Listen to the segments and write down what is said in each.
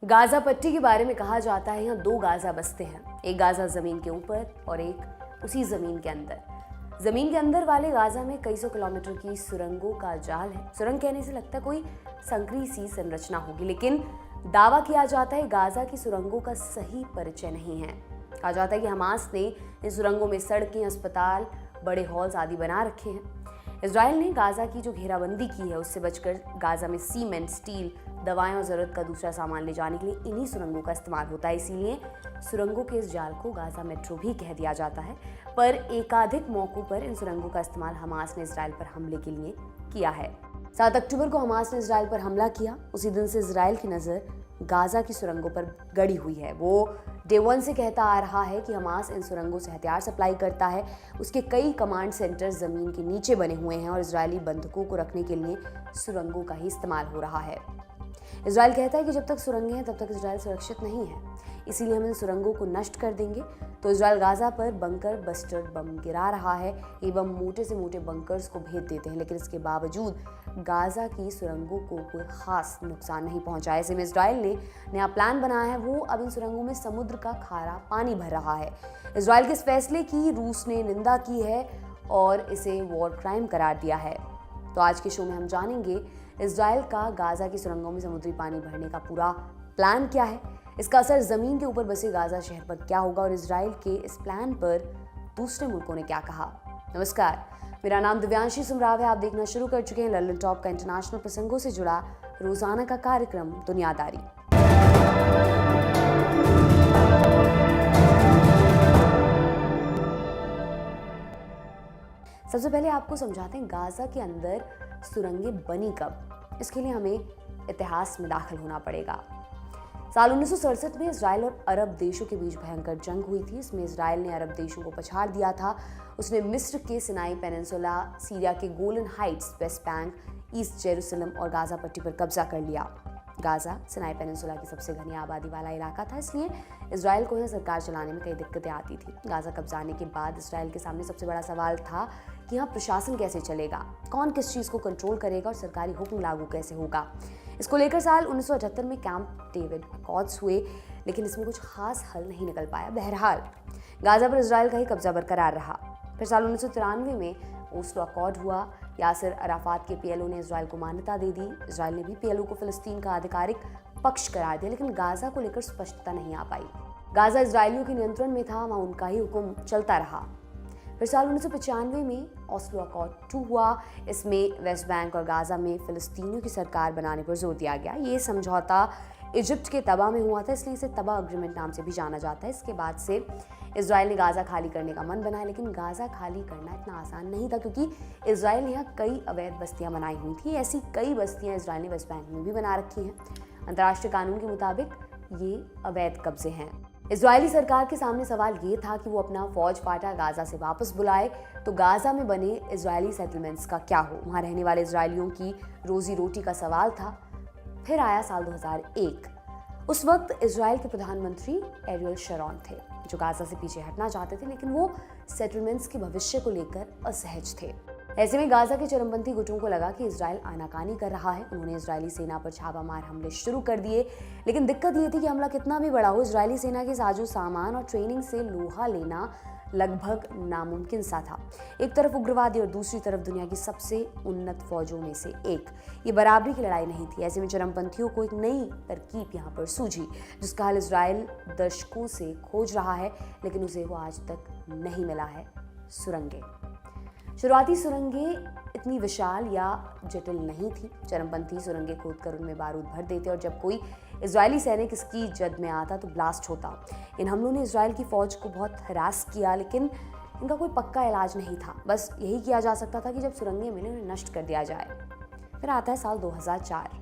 Gaza पट्टी के बारे में कहा जाता है यहाँ दो गाजा बसते हैं, एक गाजा जमीन के ऊपर और एक उसी जमीन के अंदर। जमीन के अंदर वाले गाजा में कई सौ किलोमीटर की सुरंगों का जाल है। सुरंग कहने से लगता है कोई संकरी सी संरचना होगी, लेकिन दावा किया जाता है गाजा की सुरंगों का सही परिचय नहीं है। कहा जाता है कि हमास ने इन सुरंगों में सड़कें, अस्पताल, बड़े हॉल्स आदि बना रखे हैं। इजराइल ने गाजा की जो घेराबंदी की है उससे बचकर गाजा में सीमेंट, स्टील, दवाएं और जरूरत का दूसरा सामान ले जाने के लिए इन्हीं सुरंगों का इस्तेमाल होता है। इसीलिए सुरंगों के इस जाल को गाजा मेट्रो भी कह दिया जाता है। पर एकाधिक मौकों पर इन सुरंगों का इस्तेमाल हमास ने इजराइल पर हमले के लिए किया है। 7 अक्टूबर को हमास ने इजराइल पर हमला किया। उसी दिन से इजराइल की नजर गाजा की सुरंगों पर गड़ी हुई है। वो डे 1 से कहता आ रहा है कि हमास इन सुरंगों से हथियार सप्लाई करता है। उसके कई कमांड सेंटर जमीन के नीचे बने हुए हैं और इजरायली बंधकों को रखने के लिए सुरंगों का ही इस्तेमाल हो रहा है। इजराइल कहता है कि जब तक सुरंगें हैं तब तक इजराइल सुरक्षित नहीं है, इसीलिए हम इन सुरंगों को नष्ट कर देंगे। तो इजराइल गाजा पर बंकर बस्टर बम गिरा रहा है। ये बम मोटे से मोटे बंकर्स को भेद देते हैं, लेकिन इसके बावजूद गाजा की सुरंगों को कोई खास नुकसान नहीं पहुंचा। ऐसे में इजराइल ने नया प्लान बनाया है। वो अब इन सुरंगों में समुद्र का खारा पानी भर रहा है। इजराइल के इस फैसले की रूस ने निंदा की है और इसे वॉर क्राइम करार दिया है। तो आज के शो में हम जानेंगे इजराइल का गाजा की सुरंगों में समुद्री पानी भरने का पूरा प्लान क्या है, इसका असर जमीन के ऊपर बसे गाजा शहर पर क्या होगा और इजराइल के इस प्लान पर दूसरे मुल्कों ने क्या कहा। नमस्कार, मेरा नाम दिव्यांशी सुमराव है। आप देखना शुरू कर चुके हैं लल्लन टॉप का इंटरनेशनल प्रसंगों से जुड़ा रोजाना का कार्यक्रम दुनियादारी। सबसे पहले आपको समझाते हैं गाजा के अंदर सुरंगें बनी कब। इसके लिए हमें इतिहास में दाखिल होना पड़ेगा। साल 1967 में इजराइल और अरब देशों के बीच भयंकर जंग हुई थी। इसमें इजराइल ने अरब देशों को पछाड़ दिया था। उसने मिस्र के सिनाई पेनिनसुला, सीरिया के Golan Heights, West Bank, east Jerusalem और गाजा पट्टी पर कब्जा कर लिया। गाजा सिनाई पेनिनसुला की सबसे घनी आबादी वाला इलाका था, इसलिए इजराइल को यहाँ सरकार चलाने में कई दिक्कतें आती थी। गाजा कब्जाने के बाद इजराइल के सामने सबसे बड़ा सवाल था कि यहाँ प्रशासन कैसे चलेगा, कौन किस चीज़ को कंट्रोल करेगा और सरकारी हुक्म लागू कैसे होगा। इसको लेकर साल 1978 में कैंप डेविड अकॉर्ड्स हुए, लेकिन इसमें कुछ खास हल नहीं निकल पाया। बहरहाल गाजा पर इजराइल का ही कब्जा बरकरार रहा। फिर साल 1993 में ओस्लो अकॉर्ड हुआ। यासिर अराफात के पीएलओ ने इजराइल को मान्यता दे दी। इजराइल ने भी पीएलओ को फिलिस्तीन का आधिकारिक पक्ष करार दिया, लेकिन गाजा को लेकर स्पष्टता नहीं आ पाई। गाजा इजरायलियों के नियंत्रण में था, वहाँ उनका ही हुक्म चलता रहा। फिर साल 1995 में ओस्लो अकॉर्ड 2 हुआ। इसमें वेस्ट बैंक और गाजा में फिलिस्तीनियों की सरकार बनाने पर जोर दिया गया। ये समझौता इजिप्ट के तबा में हुआ था, इसलिए इसे तबा अग्रीमेंट नाम से भी जाना जाता है। इसके बाद से इजराइल ने गाजा खाली करने का मन बनाया, लेकिन गाजा खाली करना इतना आसान नहीं था, क्योंकि इजराइल ने यहाँ कई अवैध बस्तियां बनाई हुई थी। ऐसी कई बस्तियां इजराइल ने वेस्ट बैंक में भी बना रखी हैं। अंतर्राष्ट्रीय कानून के मुताबिक ये अवैध कब्जे हैं। इजरायली सरकार के सामने सवाल ये था कि वो अपना फौज फाटा गाजा से वापस बुलाए, तो गाजा में बने इजरायली सेटलमेंट्स का क्या हो, वहाँ रहने वाले इजरायलियों की रोजी रोटी का सवाल था। फिर आया साल 2001। उस वक्त इजराइल के प्रधानमंत्री एरियल शरोन थे, जो गाजा से पीछे हटना चाहते थे, लेकिन वो सेटलमेंट्स के भविष्य को लेकर असहज थे। ऐसे में गाजा के चरमपंथी गुटों को लगा कि इजराइल आनाकानी कर रहा है। उन्होंने इजरायली सेना पर छापामार हमले शुरू कर दिए, लेकिन दिक्कत ये थी कि हमला कितना भी बड़ा हो, इजरायली सेना के साजो सामान और ट्रेनिंग से लोहा लेना लगभग नामुमकिन सा था। एक तरफ उग्रवादी और दूसरी तरफ दुनिया की सबसे उन्नत फौजों में से एक। ये बराबरी की लड़ाई नहीं थी। ऐसे में चरमपंथियों को एक नई तरकीब यहाँ पर सूझी, जिसका हल इजराइल दशकों से खोज रहा है, लेकिन उसे वो आज तक नहीं मिला है। सुरंगें। शुरुआती सुरंगें इतनी विशाल या जटिल नहीं थी। चरमपंथी सुरंगें खोदकर उनमें बारूद भर देते और जब कोई इजरायली सैनिक इसकी जद में आता तो ब्लास्ट होता। इन हमलों ने इजराइल की फौज को बहुत हरास किया, लेकिन इनका कोई पक्का इलाज नहीं था। बस यही किया जा सकता था कि जब सुरंगें मिले उन्हें नष्ट कर दिया जाए। फिर आता है साल 2004।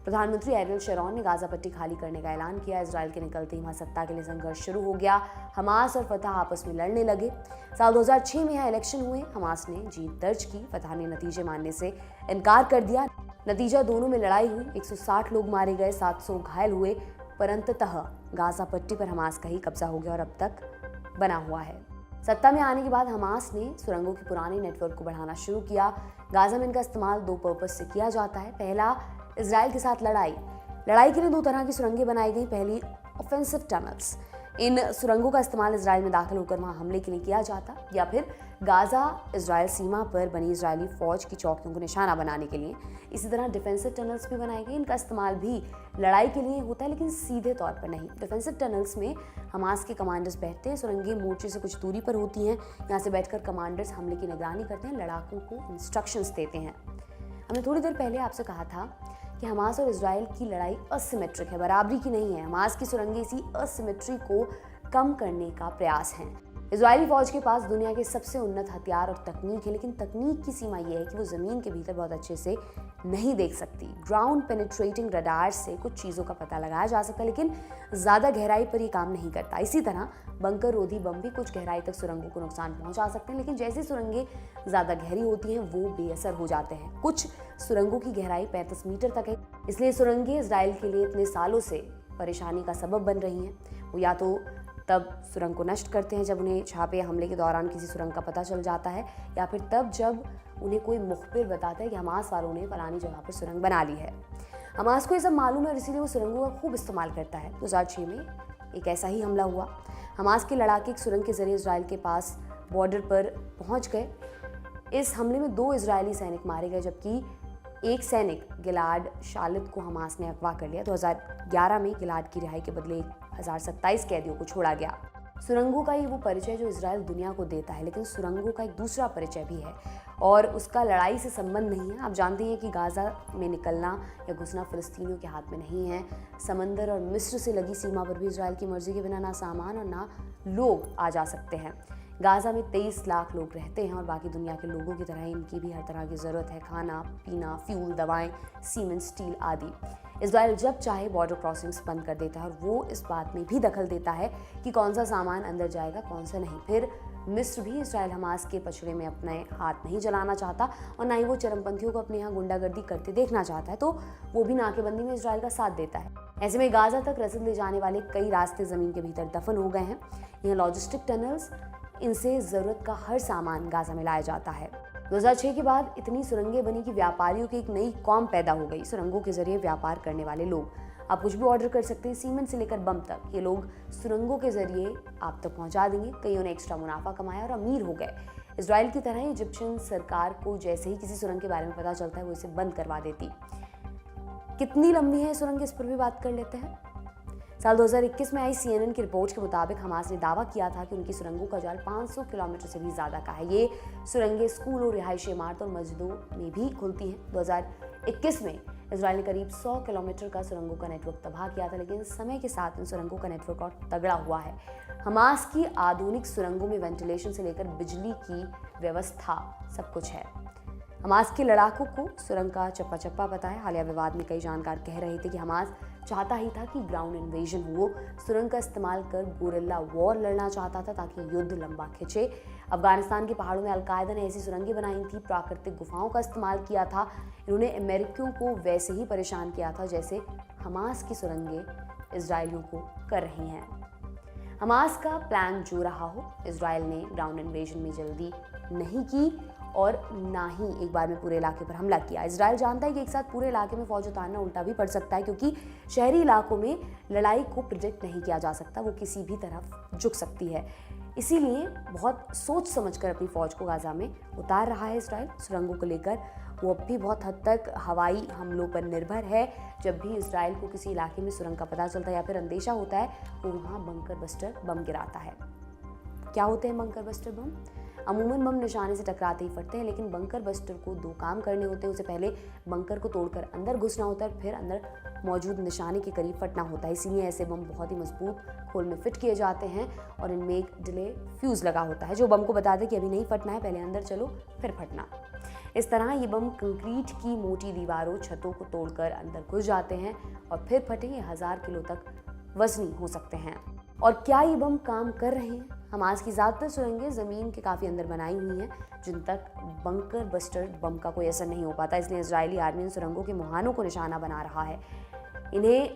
प्रधानमंत्री एरियल शरोन ने गाजा पट्टी खाली करने का ऐलान किया। इजराइल के निकलते ही वहाँ सत्ता के लिए संघर्ष शुरू हो गया। हमास और फतह आपस में लड़ने लगे। साल 2006 में यहाँ इलेक्शन हुए। हमास ने जीत दर्ज की, फतह ने नतीजे मानने से इनकार कर दिया। नतीजा दोनों में लड़ाई हुई। 160 लोग मारे गए, 700 घायल हुए, पर अंततः गाजा पट्टी पर हमास का ही कब्जा हो गया और अब तक बना हुआ है। सत्ता में आने के बाद हमास ने सुरंगों के पुराने नेटवर्क को बढ़ाना शुरू किया। गाजा में इनका इस्तेमाल 2 पर्पस से किया जाता है। पहला, इजराइल के साथ लड़ाई, लड़ाई के लिए 2 तरह की सुरंगें बनाई गई। पहली, ऑफेंसिव टनल्स। इन सुरंगों का इस्तेमाल इजराइल में दाखिल होकर वहां हमले के लिए किया जाता, या फिर गाजा इजराइल सीमा पर बनी इजरायली फौज की चौकियों को निशाना बनाने के लिए। इसी तरह डिफेंसिव टनल्स भी बनाए गए। इनका इस्तेमाल भी लड़ाई के लिए होता है, लेकिन सीधे तौर पर नहीं। डिफेंसिव टनल्स में हमास के कमांडर्स बैठते हैं। सुरंगें मोर्चे से कुछ दूरी पर होती हैं। यहाँ से बैठकर कमांडर्स हमले की निगरानी करते हैं, लड़ाकों को इंस्ट्रक्शंस देते हैं। हमने थोड़ी देर पहले आपसे कहा था कि हमास और इजराइल की लड़ाई असिमेट्रिक है, बराबरी की नहीं है। हमास की सुरंगें इसी असिमेट्री को कम करने का प्रयास है। इजरायली फौज के पास दुनिया के सबसे उन्नत हथियार और तकनीक है, लेकिन तकनीक की सीमा यह है कि वो जमीन के भीतर बहुत अच्छे से नहीं देख सकती। ग्राउंड पेनिट्रेटिंग रडार से कुछ चीज़ों का पता लगाया जा सकता है, लेकिन ज़्यादा गहराई पर ये काम नहीं करता। इसी तरह बंकर रोधी बम भी कुछ गहराई तक सुरंगों को नुकसान पहुंचा सकते हैं, लेकिन जैसे सुरंगें ज़्यादा गहरी होती हैं वो बेअसर हो जाते हैं। कुछ सुरंगों की गहराई 35 मीटर तक है, इसलिए सुरंगें इजराइल के लिए इतने सालों से परेशानी का सबब बन रही हैं। वो या तो तब सुरंग को नष्ट करते हैं जब उन्हें छापे या हमले के दौरान किसी सुरंग का पता चल जाता है, या फिर तब जब उन्हें कोई मुखबिर बताता है कि हमास वालों ने फलानी जगह पर सुरंग बना ली है। हमास को ये सब मालूम है और इसीलिए वो सुरंगों का खूब इस्तेमाल करता है। 2006 में एक ऐसा ही हमला हुआ। हमास के लड़ाके एक सुरंग के जरिए इजराइल के पास बॉर्डर पर पहुंच गए। इस हमले में 2 इजरायली सैनिक मारे गए, जबकि एक सैनिक गिलाड शालिद को हमास ने अगवा कर लिया। 2011 में गिलाड की रिहाई के बदले 1027 कैदियों को छोड़ा गया। सुरंगों का ही वो परिचय जो इजराइल दुनिया को देता है, लेकिन सुरंगों का एक दूसरा परिचय भी है और उसका लड़ाई से संबंध नहीं है। आप जानते हैं कि गाजा में निकलना या घुसना फिलिस्तीनियों के हाथ में नहीं है। समंदर और मिस्र से लगी सीमा पर भी इजराइल की मर्जी के बिना ना सामान और ना लोग आ जा सकते हैं। गाजा में 23 लाख लोग रहते हैं और बाकी दुनिया के लोगों की तरह इनकी भी हर तरह की ज़रूरत है, खाना पीना, फ्यूल, दवाएं, सीमेंट, स्टील आदि। इजराइल जब चाहे बॉर्डर क्रॉसिंग्स बंद कर देता है और वो इस बात में भी दखल देता है कि कौन सा सामान अंदर जाएगा कौन सा नहीं। फिर मिस्र भी इजराइल हमास के पछड़े में अपने हाथ नहीं जलाना चाहता और ना ही वो चरमपंथियों को अपने यहाँ गुंडागर्दी करते देखना चाहता है, तो वो भी नाकेबंदी में इजराइल का साथ देता है। ऐसे में गाजा तक रसद ले जाने वाले कई रास्ते ज़मीन के भीतर दफन हो गए हैं। यहाँ लॉजिस्टिक टनल्स, इनसे ज़रूरत का हर सामान गाजा में लाया जाता है। 2006 के बाद इतनी सुरंगें बनी कि व्यापारियों की एक नई कौम पैदा हो गई। सुरंगों के जरिए व्यापार करने वाले लोग, आप कुछ भी ऑर्डर कर सकते हैं, सीमेंट से लेकर बम तक। ये लोग सुरंगों के जरिए आप तक पहुंचा देंगे। कईयों ने एक्स्ट्रा मुनाफा कमाया और अमीर हो गए। इजराइल की तरह इजिप्शियन सरकार को जैसे ही किसी सुरंग के बारे में पता चलता है वो इसे बंद करवा देती। कितनी लंबी है सुरंग, इस पर भी बात कर लेते हैं। साल 2021 में आई CNN की रिपोर्ट के मुताबिक हमास ने दावा किया था कि उनकी सुरंगों का जाल 500 किलोमीटर से भी ज़्यादा का है। ये सुरंगें स्कूलों, रिहायशी इमारतों और मस्जिदों में भी खुलती हैं। 2021 में इजराइल ने करीब 100 किलोमीटर का सुरंगों का नेटवर्क तबाह किया था, लेकिन समय के साथ इन सुरंगों का नेटवर्क और तगड़ा हुआ है। हमास की आधुनिक सुरंगों में वेंटिलेशन से लेकर बिजली की व्यवस्था सब कुछ है। हमास के लड़ाकों को सुरंग का चप्पा चप्पा पता है। हालिया विवाद में कई जानकार कह रहे थे कि हमास चाहता ही था कि ग्राउंड इन्वेजन हो, सुरंग का इस्तेमाल कर गुरिल्ला वॉर लड़ना चाहता था ताकि युद्ध लंबा खिंचे। अफगानिस्तान के पहाड़ों में अलकायदा ने ऐसी सुरंगें बनाई थी, प्राकृतिक गुफाओं का इस्तेमाल किया था। इन्होंने अमेरिकियों को वैसे ही परेशान किया था जैसे हमास की सुरंगें इजरायलियों को कर रही हैं। हमास का प्लान जो रहा हो, इजराइल ने ग्राउंड इन्वेजन में जल्दी नहीं की और ना ही एक बार में पूरे इलाके पर हमला किया। इजराइल जानता है कि एक साथ पूरे इलाके में फौज उतारना उल्टा भी पड़ सकता है, क्योंकि शहरी इलाकों में लड़ाई को प्रिडिक्ट नहीं किया जा सकता, वो किसी भी तरफ झुक सकती है। इसीलिए बहुत सोच समझकर अपनी फौज को गाजा में उतार रहा है इजराइल। सुरंगों को लेकर वो अब भी बहुत हद तक हवाई हमलों पर निर्भर है। जब भी इजराइल को किसी इलाके में सुरंग का पता चलता है या फिर अंदेशा होता है, वो वहाँ बंकर बस्टर बम गिराता है। क्या होते हैं बंकर बस्टर बम? अमूमन बम निशाने से टकराते ही फटते हैं, लेकिन बंकर बस्टर को 2 काम करने होते हैं। उसे पहले बंकर को तोड़कर अंदर घुसना होता है, फिर अंदर मौजूद निशाने के करीब फटना होता है। इसीलिए ऐसे बम बहुत ही मजबूत खोल में फिट किए जाते हैं और इनमें एक डिले फ्यूज़ लगा होता है जो बम को बता दे कि अभी नहीं फटना है, पहले अंदर चलो फिर फटना। इस तरह ये बम कंक्रीट की मोटी दीवारों, छतों को तोड़कर अंदर घुस जाते हैं और फिर फटे। ये 1000 किलो तक वजनी हो सकते हैं। और क्या ये बम काम कर रहे हैं? हमास की ज़्यादातर सुरंगें ज़मीन के काफ़ी अंदर बनाई हुई हैं, जिन तक बंकर बस्टर बम का कोई असर नहीं हो पाता। इसलिए इजरायली आर्मी इन सुरंगों के मुहानों को निशाना बना रहा है। इन्हें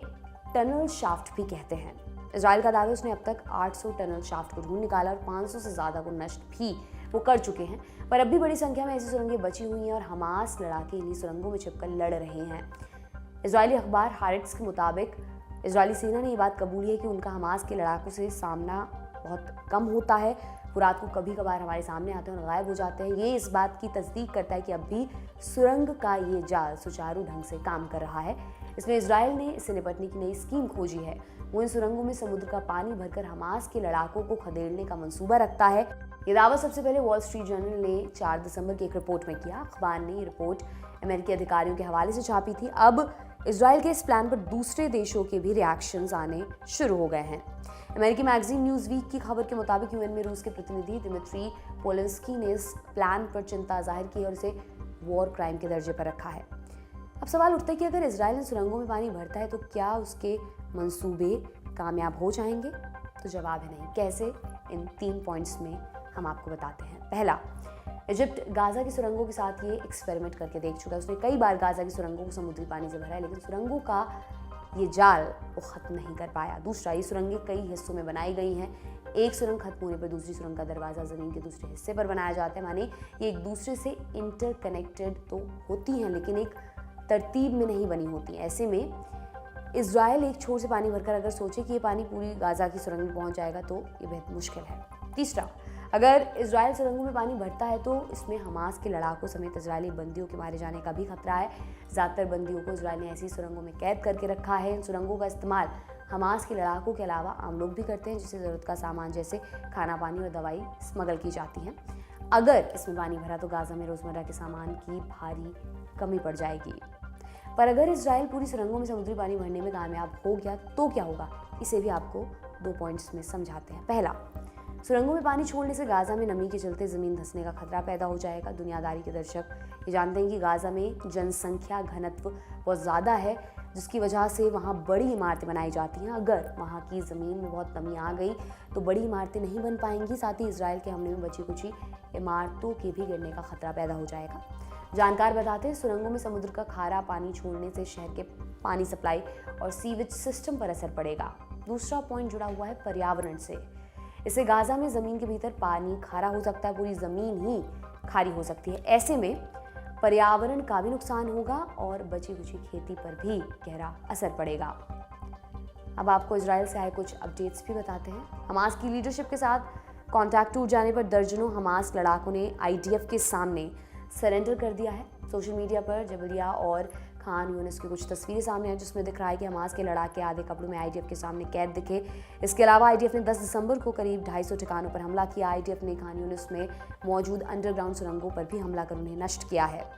टनल शाफ्ट भी कहते हैं। इजराइल का दावा है उसने अब तक 800 टनल शाफ्ट को ढूंढ निकाला और 500 से ज़्यादा को नष्ट भी वो कर चुके हैं, पर अब भी बड़ी संख्या में ऐसी सुरंगें बची हुई हैं और हमास लड़ाके इन्हीं सुरंगों में छिपकर लड़ रहे हैं। इजरायली अखबार हारेट्स के मुताबिक इजरायली सेना ने ये बात कबूली है कि उनका हमास के लड़ाकों से सामना बहुत कम होता है। वो रात को कभी कभार हमारे सामने आते हैं और गायब हो जाते हैं। ये इस बात की तस्दीक करता है कि अब भी सुरंग का ये जाल सुचारू ढंग से काम कर रहा है। इसमें इजराइल ने इससे निपटने की नई स्कीम खोजी है। वो इन सुरंगों में समुद्र का पानी भरकर हमास के लड़ाकों को खदेड़ने का मंसूबा रखता है। ये दावा सबसे पहले वॉल स्ट्रीट जर्नल ने 4 दिसंबर की एक रिपोर्ट में किया। अखबार ने ये रिपोर्ट अमेरिकी अधिकारियों के हवाले से छापी थी। अब इजराइल के इस प्लान पर दूसरे देशों के भी रिएक्शंस आने शुरू हो गए हैं। अमेरिकी मैगजीन न्यूज़ वीक की खबर के मुताबिक यूएन में रूस के प्रतिनिधि दिमित्री पोलिंस्की ने इस प्लान पर चिंता जाहिर की और इसे वॉर क्राइम के दर्जे पर रखा है। अब सवाल उठता है कि अगर इजराइल इन सुरंगों में पानी भरता है तो क्या उसके मंसूबे कामयाब हो जाएंगे? तो जवाब है नहीं। कैसे? इन 3 पॉइंट्स में हम आपको बताते हैं। पहला, इजिप्ट गाजा की सुरंगों के साथ ये एक्सपेरिमेंट करके देख चुका है। उसने कई बार गाजा की सुरंगों को समुद्री पानी से भरा है, लेकिन सुरंगों का ये जाल वो खत्म नहीं कर पाया। दूसरा, ये सुरंगें कई हिस्सों में बनाई गई हैं। एक सुरंग खत्म होने पर दूसरी सुरंग का दरवाजा ज़मीन के दूसरे हिस्से पर बनाया जाता है। माने ये एक दूसरे से इंटरकनेक्टेड तो होती हैं, लेकिन एक तरतीब में नहीं बनी होती। ऐसे में इजराइल एक छोर से पानी भरकर अगर सोचे कि ये पानी पूरी गाजा की सुरंग में पहुंच जाएगा तो ये बेहद मुश्किल है। तीसरा, अगर इजराइल सुरंगों में पानी भरता है तो इसमें हमास के लड़ाकों समेत इजरायली बंदियों के मारे जाने का भी खतरा है। ज़्यादातर बंदियों को इजराइल ने ऐसी सुरंगों में कैद करके रखा है। इन सुरंगों का इस्तेमाल हमास के लड़ाकों के अलावा आम लोग भी करते हैं, जिससे ज़रूरत का सामान जैसे खाना पानी और दवाई स्मगल की जाती है। अगर इसमें पानी भरा तो गाजा में रोज़मर्रा के सामान की भारी कमी पड़ जाएगी। पर अगर इजराइल पूरी सुरंगों में समुद्री पानी भरने में कामयाब हो गया तो क्या होगा? इसे भी आपको 2 पॉइंट्स में समझाते हैं। पहला, सुरंगों में पानी छोड़ने से गाजा में नमी के चलते ज़मीन धंसने का खतरा पैदा हो जाएगा। दुनियादारी के दर्शक ये जानते हैं कि गाजा में जनसंख्या घनत्व बहुत ज़्यादा है, जिसकी वजह से वहाँ बड़ी इमारतें बनाई जाती हैं। अगर वहाँ की ज़मीन में बहुत नमी आ गई तो बड़ी इमारतें नहीं बन पाएंगी। साथ ही इजराइल के हमले में बची कुछ इमारतों के भी गिरने का खतरा पैदा हो जाएगा। जानकार बताते हैं सुरंगों में समुद्र का खारा पानी छोड़ने से शहर के पानी सप्लाई और सीवेज सिस्टम पर असर पड़ेगा। दूसरा पॉइंट जुड़ा हुआ है पर्यावरण से। इससे गाजा में ज़मीन के भीतर पानी खारा हो सकता है, पूरी ज़मीन ही खारी हो सकती है। ऐसे में पर्यावरण का भी नुकसान होगा और बची कुची खेती पर भी गहरा असर पड़ेगा। अब आपको इजराइल से आए कुछ अपडेट्स भी बताते हैं। हमास की लीडरशिप के साथ कॉन्टैक्ट टूट जाने पर दर्जनों हमास लड़ाकों ने आईडीएफ के सामने सरेंडर कर दिया है। सोशल मीडिया पर जबलिया और खान यूनिस की कुछ तस्वीरें सामने आई, जिसमें दिख रहा है कि हमास के लड़ाके आधे कपड़ों में आईडीएफ के सामने कैद दिखे। इसके अलावा आईडीएफ ने 10 दिसंबर को करीब 250 ठिकानों पर हमला किया। आईडीएफ ने खान यूनिस में मौजूद अंडरग्राउंड सुरंगों पर भी हमला कर उन्हें नष्ट किया है।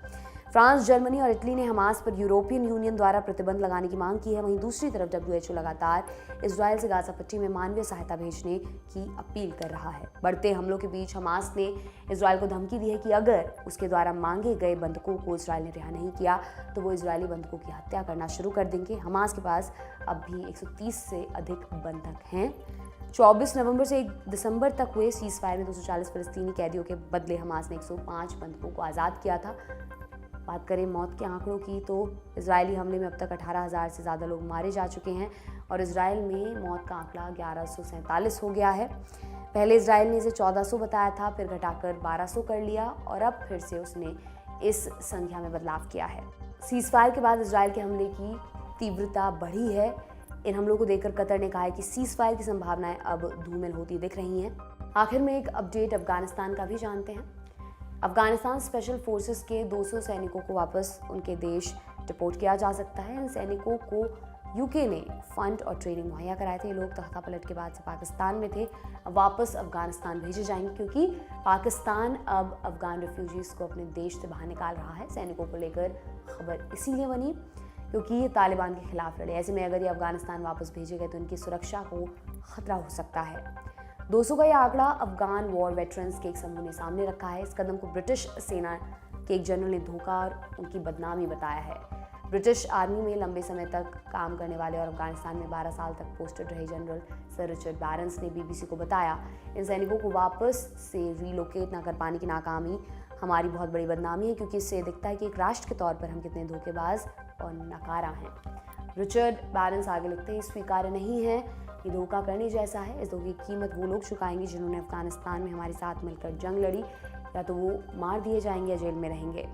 फ्रांस, जर्मनी और इटली ने हमास पर यूरोपियन यूनियन द्वारा प्रतिबंध लगाने की मांग की है। वहीं दूसरी तरफ WHO लगातार इजराइल से गाजा पट्टी में मानवीय सहायता भेजने की अपील कर रहा है। बढ़ते हमलों के बीच हमास ने इजराइल को धमकी दी है कि अगर उसके द्वारा मांगे गए बंधकों को इजराइल ने रिहा नहीं किया तो वो इजरायली बंधकों की हत्या करना शुरू कर देंगे। हमास के पास अब भी 130 से अधिक बंधक हैं। 24 नवंबर से 1 दिसंबर तक हुए सीज फायर में 240 फलस्तीनी कैदियों के बदले हमास ने 105 बंधकों को आज़ाद किया था। बात करें मौत के आंकड़ों की तो इजरायली हमले में अब तक 18,000 से ज़्यादा लोग मारे जा चुके हैं और इजराइल में मौत का आंकड़ा 1147 हो गया है। पहले इजराइल ने इसे 1400 बताया था, फिर घटाकर 1200 कर लिया और अब फिर से उसने इस संख्या में बदलाव किया है। सीज फायर के बाद इजराइल के हमले की तीव्रता बढ़ी है। इन हमलों को देखकर कतर ने कहा है कि सीज फायर की संभावनाएं अब धूमिल होती दिख रही हैं। आखिर में एक अपडेट अफगानिस्तान का भी जानते हैं। अफगानिस्तान स्पेशल फोर्सेस के 200 सैनिकों को वापस उनके देश डिपोर्ट किया जा सकता है। इन सैनिकों को यूके ने फंड और ट्रेनिंग मुहैया कराए थे। ये लोग तख्ता पलट के बाद से पाकिस्तान में थे, अब वापस अफगानिस्तान भेजे जाएंगे क्योंकि पाकिस्तान अब अफगान रेफ्यूजीज़ को अपने देश से बाहर निकाल रहा है। सैनिकों को लेकर खबर इसीलिए बनी क्योंकि ये तालिबान के खिलाफ लड़े। ऐसे में अगर ये अफगानिस्तान वापस भेजे गए तो इनकी सुरक्षा को खतरा हो सकता है। 200 का यह आंकड़ा अफगान वॉर वेटरन्स के एक समूह ने सामने रखा है। इस कदम को ब्रिटिश सेना के एक जनरल ने धोखा और उनकी बदनामी बताया है। ब्रिटिश आर्मी में लंबे समय तक काम करने वाले और अफगानिस्तान में 12 साल तक पोस्टेड रहे जनरल सर रिचर्ड बैरंस ने BBC को बताया, इन सैनिकों को वापस से रीलोकेट न कर पाने की नाकामी हमारी बहुत बड़ी बदनामी है क्योंकि इससे दिखता है कि एक राष्ट्र के तौर पर हम कितने धोखेबाज और नकारा हैं। रिचर्ड बैरंस आगे लिखते हैं, स्वीकार्य नहीं है, ये धोखा करने जैसा है। इस धोखे की कीमत वो लोग चुकाएंगे जिन्होंने अफगानिस्तान में हमारे साथ मिलकर जंग लड़ी, या तो वो मार दिए जाएंगे या जेल में रहेंगे।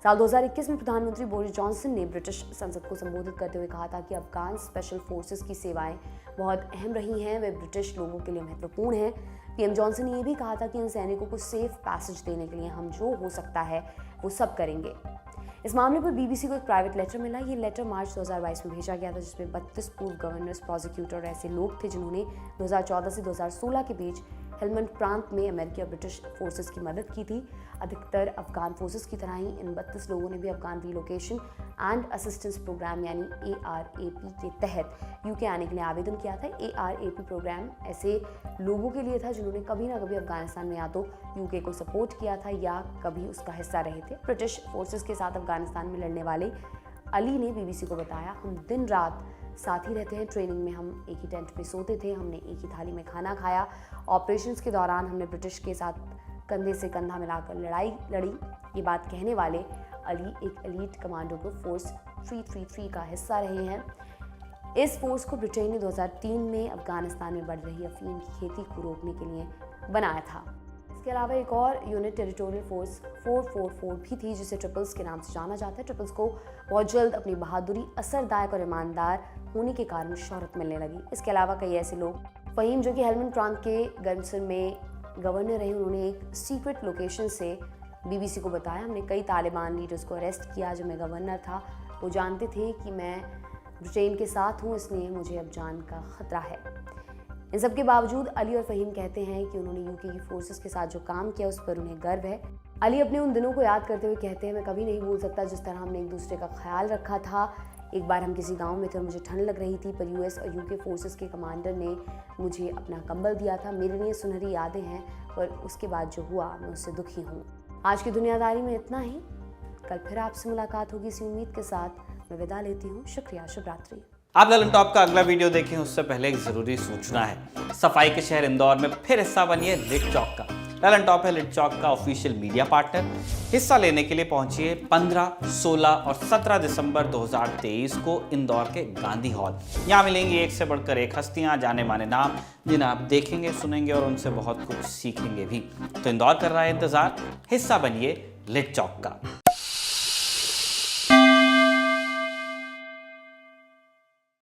साल 2021 में प्रधानमंत्री बोरिस जॉनसन ने ब्रिटिश संसद को संबोधित करते हुए कहा था कि अफगान स्पेशल फोर्सेस की सेवाएं बहुत अहम रही हैं, वे ब्रिटिश लोगों के लिए महत्वपूर्ण हैं। पीएम जॉनसन ने यह भी कहा था कि इन सैनिकों को सेफ पैसेज देने के लिए हम जो हो सकता है वो सब करेंगे। इस मामले पर बीबीसी को एक प्राइवेट लेटर मिला। ये लेटर मार्च 2022 में भेजा गया था, जिसमें 32 पूर्व गवर्नर्स, प्रोसिक्यूटर और ऐसे लोग थे जिन्होंने 2014 से 2016 के बीच हेलमंड प्रांत में अमेरिकी और ब्रिटिश फोर्सेस की मदद की थी। अधिकतर अफगान फोर्सेस की तरह ही इन 32 लोगों ने भी Afghan relocation and assistance program यानी ARAP के तहत यूके आने के लिए आवेदन किया था। ARAP प्रोग्राम ऐसे लोगों के लिए था जिन्होंने कभी ना कभी अफगानिस्तान में या तो यूके को सपोर्ट किया था या कभी उसका हिस्सा रहे थे। ब्रिटिश फोर्सेस के साथ अफगानिस्तान में लड़ने वाले अली ने बीबीसी को बताया, हम दिन रात साथ ही रहते हैं। ट्रेनिंग में हम एक ही टेंट में सोते थे, हमने एक ही थाली में खाना खाया। ऑपरेशंस के दौरान हमने ब्रिटिश के साथ कंधे से कंधा मिलाकर लड़ाई लड़ी। ये बात कहने वाले अली एक एलीट कमांडो ग्रुप फोर्स 333 का हिस्सा रहे हैं। इस फोर्स को ब्रिटेन ने 2003 में अफगानिस्तान में बढ़ रही अफीम की खेती को रोकने के लिए बनाया था। इसके अलावा एक और यूनिट टेरिटोरियल फोर्स 444 भी थी, जिसे ट्रिपल्स के नाम से जाना जाता है। ट्रिपल्स को बहुत जल्द अपनी बहादुरी, असरदायक और ईमानदार होने के कारण शोहरत मिलने लगी। इसके अलावा कई ऐसे लोग, फहीम जो कि हेलमंड प्रांत के गर्मसन में गवर्नर रहे, उन्होंने एक सीक्रेट लोकेशन से बीबीसी को बताया, हमने कई तालिबान लीडर्स को अरेस्ट किया जब मैं गवर्नर था। वो जानते थे कि मैं ब्रिटेन के साथ हूँ, इसलिए मुझे अब जान का खतरा है। इन सब के बावजूद अली और फहीम कहते हैं कि उन्होंने यूके की फोर्सेस के साथ जो काम किया उस पर उन्हें गर्व है। अली अपने उन दिनों को याद करते हुए कहते हैं, मैं कभी नहीं भूल सकता जिस तरह हमने एक दूसरे का ख्याल रखा था। एक बार हम किसी गांव में थे और मुझे ठंड लग रही थी, पर यूएस और यूके फोर्सेस के कमांडर ने मुझे अपना कंबल दिया था। मेरे लिए सुनहरी यादें हैं, पर उसके बाद जो हुआ मैं उससे दुखी हूँ। आज की दुनियादारी में इतना ही। कल फिर आपसे मुलाकात होगी इसी उम्मीद के साथ। मैं विदा लेती हूँ। शुक्रिया, शुभ रात्रि। आप ललन टॉप का अगला वीडियो देखें उससे पहले एक जरूरी सूचना है। सफाई के शहर इंदौर में फिर हिस्सा बनिए लिट चौक का। ललन टॉप है लिट चौक का ऑफिशियल मीडिया पार्टनर। हिस्सा लेने के लिए पहुंचिए 15, 16 और 17 दिसंबर 2023 को इंदौर के गांधी हॉल। यहाँ मिलेंगी एक से बढ़कर एक हस्तियां, जाने माने नाम, जिन्हें आप देखेंगे, सुनेंगे और उनसे बहुत कुछ सीखेंगे भी। तो इंदौर कर रहा है इंतजार, हिस्सा बनिए लिट चौक का।